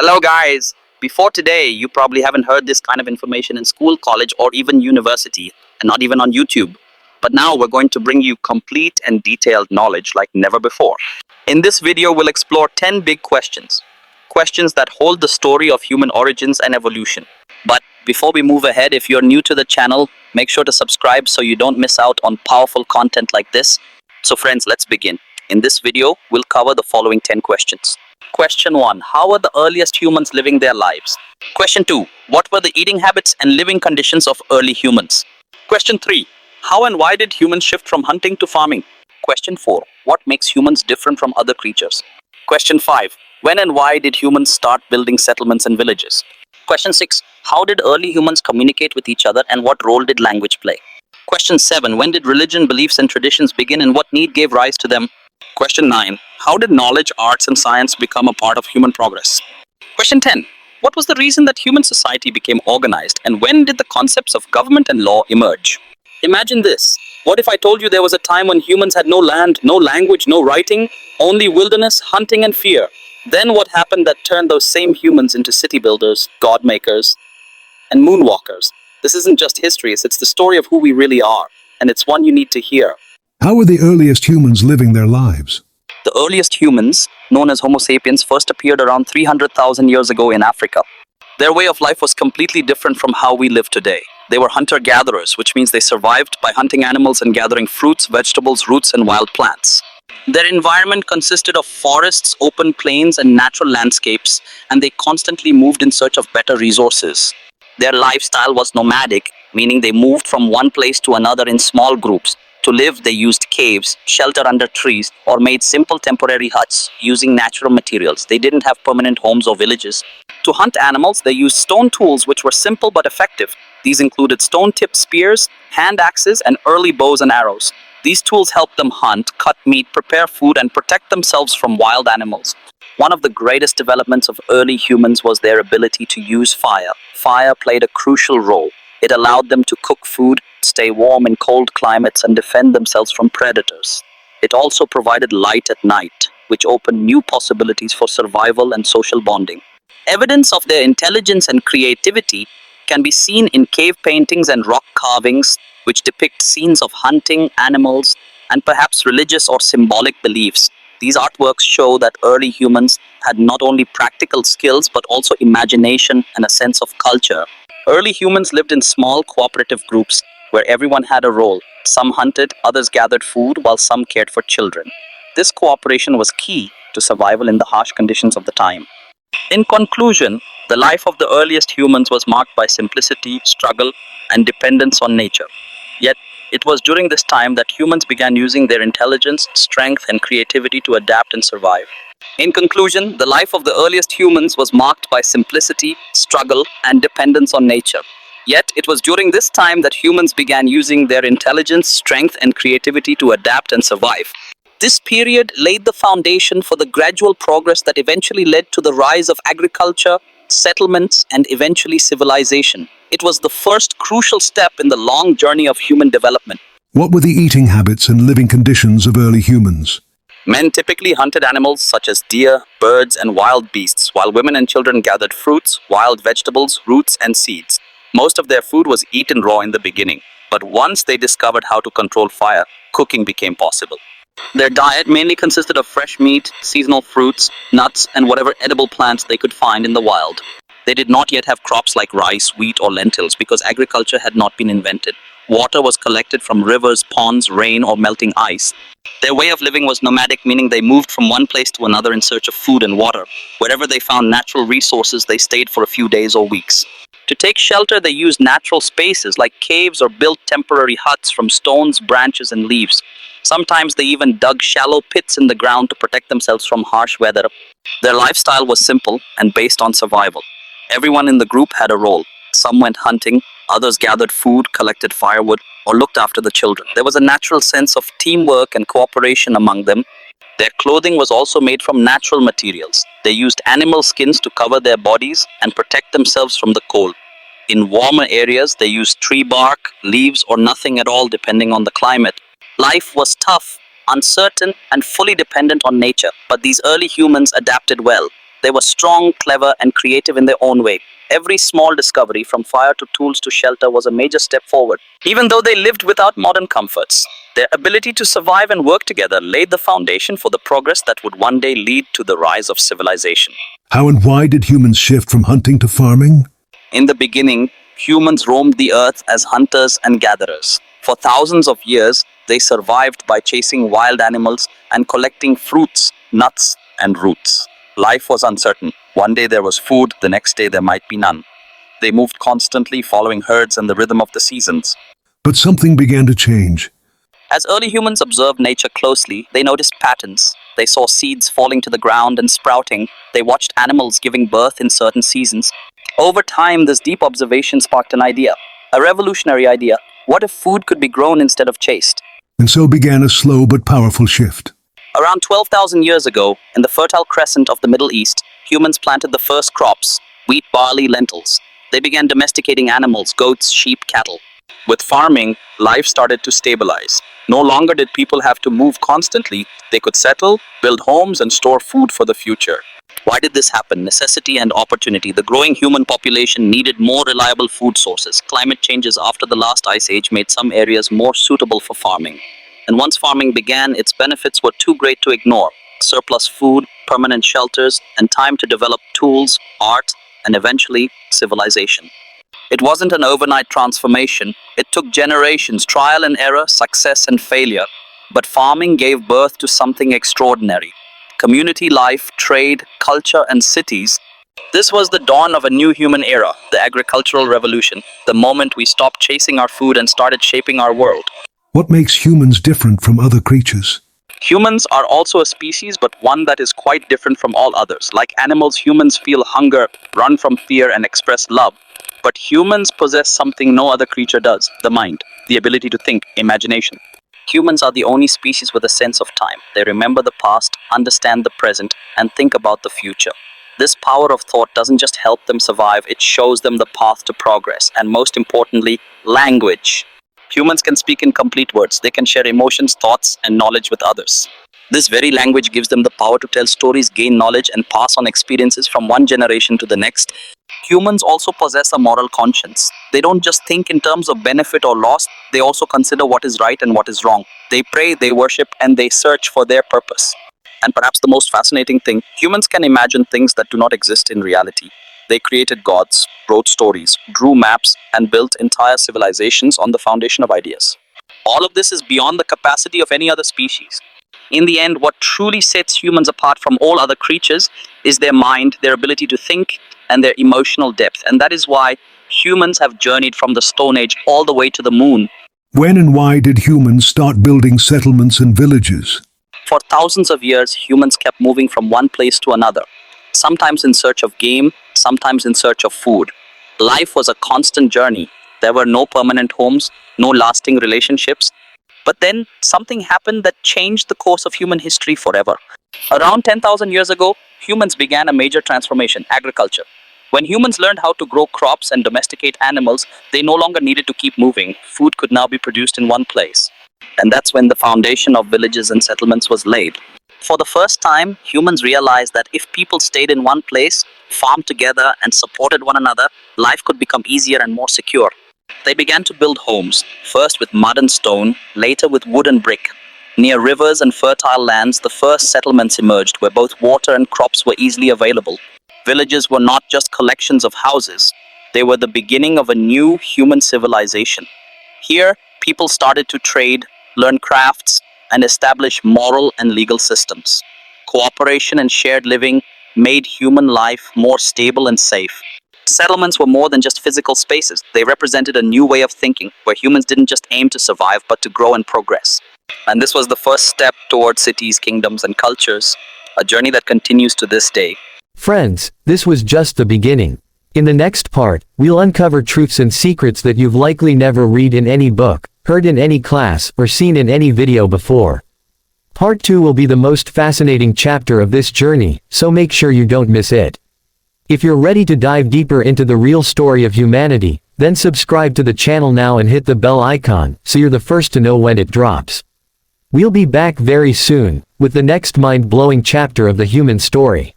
Hello, guys. Before today, you probably haven't heard this kind of information in school, college, or even university, and not even on YouTube. But now we're going to bring you complete and detailed knowledge like never before. In this video, we'll explore 10 big questions. Questions that hold the story of human origins and evolution. But before we move ahead, if you're new to the channel, make sure to subscribe so you don't miss out on powerful content like this. So friends, let's begin. In this video, we'll cover the following 10 questions. Question 1. How are the earliest humans living their lives? Question 2. What were the eating habits and living conditions of early humans? Question 3. How and why did humans shift from hunting to farming? Question 4. What makes humans different from other creatures? Question 5. When and why did humans start building settlements and villages? Question 6. How did early humans communicate with each other and what role did language play? Question 7. When did religion, beliefs, and traditions begin and what need gave rise to them? Question 9. How did knowledge, arts, and science become a part of human progress? Question 10. What was the reason that human society became organized and when did the concepts of government and law emerge? Imagine this. What if I told you there was a time when humans had no land, no language, no writing, only wilderness, hunting, and fear? Then what happened that turned those same humans into city builders, god makers, and moonwalkers? This isn't just history, it's the story of who we really are, and it's one you need to hear. How were the earliest humans living their lives? The earliest humans, known as Homo sapiens, first appeared around 300,000 years ago in Africa. Their way of life was completely different from how we live today. They were hunter-gatherers, which means they survived by hunting animals and gathering fruits, vegetables, roots, and wild plants. Their environment consisted of forests, open plains, and natural landscapes, and they constantly moved in search of better resources. Their lifestyle was nomadic, meaning they moved from one place to another in small groups. To live, they used caves, shelter under trees, or made simple temporary huts using natural materials. They didn't have permanent homes or villages. To hunt animals, they used stone tools which were simple but effective. These included stone-tipped spears, hand axes, and early bows and arrows. These tools helped them hunt, cut meat, prepare food, and protect themselves from wild animals. One of the greatest developments of early humans was their ability to use fire. Fire played a crucial role. It allowed them to cook food, stay warm in cold climates, and defend themselves from predators. It also provided light at night, which opened new possibilities for survival and social bonding. Evidence of their intelligence and creativity can be seen in cave paintings and rock carvings, which depict scenes of hunting, animals, and perhaps religious or symbolic beliefs. These artworks show that early humans had not only practical skills but also imagination and a sense of culture. Early humans lived in small cooperative groups where everyone had a role. Some hunted, others gathered food, while some cared for children. This cooperation was key to survival in the harsh conditions of the time. In conclusion, the life of the earliest humans was marked by simplicity, struggle, and dependence on nature. Yet, it was during this time that humans began using their intelligence, strength, and creativity to adapt and survive. In conclusion, the life of the earliest humans was marked by simplicity, struggle, and dependence on nature. Yet, it was during this time that humans began using their intelligence, strength, and creativity to adapt and survive. This period laid the foundation for the gradual progress that eventually led to the rise of agriculture, settlements, and eventually civilization. It was the first crucial step in the long journey of human development. What were the eating habits and living conditions of early humans? Men typically hunted animals such as deer, birds, and wild beasts, while women and children gathered fruits, wild vegetables, roots, and seeds. Most of their food was eaten raw in the beginning, but once they discovered how to control fire, cooking became possible. Their diet mainly consisted of fresh meat, seasonal fruits, nuts, and whatever edible plants they could find in the wild. They did not yet have crops like rice, wheat, or lentils because agriculture had not been invented. Water was collected from rivers, ponds, rain, or melting ice. Their way of living was nomadic, meaning they moved from one place to another in search of food and water. Wherever they found natural resources, they stayed for a few days or weeks. To take shelter, they used natural spaces like caves or built temporary huts from stones, branches, and leaves. Sometimes they even dug shallow pits in the ground to protect themselves from harsh weather. Their lifestyle was simple and based on survival. Everyone in the group had a role. Some went hunting, others gathered food, collected firewood, or looked after the children. There was a natural sense of teamwork and cooperation among them. Their clothing was also made from natural materials. They used animal skins to cover their bodies and protect themselves from the cold. In warmer areas, they used tree bark, leaves, or nothing at all depending on the climate. Life was tough, uncertain, and fully dependent on nature, but these early humans adapted well. They were strong, clever, and creative in their own way. Every small discovery, from fire to tools to shelter, was a major step forward. Even though they lived without modern comforts, their ability to survive and work together laid the foundation for the progress that would one day lead to the rise of civilization. How and why did humans shift from hunting to farming? In the beginning, humans roamed the earth as hunters and gatherers. For thousands of years, they survived by chasing wild animals and collecting fruits, nuts, and roots. Life was uncertain. One day there was food, the next day there might be none. They moved constantly, following herds and the rhythm of the seasons. But something began to change. As early humans observed nature closely, they noticed patterns. They saw seeds falling to the ground and sprouting. They watched animals giving birth in certain seasons. Over time, this deep observation sparked an idea, a revolutionary idea. What if food could be grown instead of chased? And so began a slow but powerful shift. Around 12,000 years ago, in the Fertile Crescent of the Middle East, humans planted the first crops: wheat, barley, lentils. They began domesticating animals: goats, sheep, cattle. With farming, life started to stabilize. No longer did people have to move constantly. They could settle, build homes, and store food for the future. Why did this happen? Necessity and opportunity. The growing human population needed more reliable food sources. Climate changes after the last ice age made some areas more suitable for farming. And once farming began, its benefits were too great to ignore. Surplus food, permanent shelters, and time to develop tools, art, and eventually civilization. It wasn't an overnight transformation. It took generations, trial and error, success and failure. But farming gave birth to something extraordinary. Community life, trade, culture, and cities. This was the dawn of a new human era, the agricultural revolution, the moment we stopped chasing our food and started shaping our world. What makes humans different from other creatures? Humans are also a species, but one that is quite different from all others. Like animals, humans feel hunger, run from fear, and express love. But humans possess something no other creature does: the mind, the ability to think, imagination. Humans are the only species with a sense of time. They remember the past, understand the present, and think about the future. This power of thought doesn't just help them survive, it shows them the path to progress. And most importantly, language. Humans can speak in complete words. They can share emotions, thoughts, and knowledge with others. This very language gives them the power to tell stories, gain knowledge, and pass on experiences from one generation to the next. Humans also possess a moral conscience. They don't just think in terms of benefit or loss, they also consider what is right and what is wrong. They pray, they worship, and they search for their purpose. And perhaps the most fascinating thing, humans can imagine things that do not exist in reality. They created gods, wrote stories, drew maps, and built entire civilizations on the foundation of ideas. All of this is beyond the capacity of any other species. In the end, what truly sets humans apart from all other creatures is their mind, their ability to think, and their emotional depth. And that is why humans have journeyed from the Stone Age all the way to the moon. When and why did humans start building settlements and villages? For thousands of years, humans kept moving from one place to another, sometimes in search of game, sometimes in search of food. Life was a constant journey. There were no permanent homes, no lasting relationships. But then something happened that changed the course of human history forever. Around 10,000 years ago, humans began a major transformation: agriculture. When humans learned how to grow crops and domesticate animals, they no longer needed to keep moving. Food could now be produced in one place. And that's when the foundation of villages and settlements was laid. For the first time, humans realized that if people stayed in one place, farmed together, and supported one another, life could become easier and more secure. They began to build homes, first with mud and stone, later with wood and brick. Near rivers and fertile lands, the first settlements emerged where both water and crops were easily available. Villages were not just collections of houses, they were the beginning of a new human civilization. Here, people started to trade, learn crafts, and establish moral and legal systems. Cooperation and shared living made human life more stable and safe. Settlements were more than just physical spaces. They represented a new way of thinking, where humans didn't just aim to survive, but to grow and progress. And this was the first step towards cities, kingdoms, and cultures, a journey that continues to this day. Friends, this was just the beginning. In the next part, we'll uncover truths and secrets that you've likely never read in any book, heard in any class, or seen in any video before. Part 2 will be the most fascinating chapter of this journey, so make sure you don't miss it. If you're ready to dive deeper into the real story of humanity, then subscribe to the channel now and hit the bell icon, so you're the first to know when it drops. We'll be back very soon, with the next mind-blowing chapter of the human story.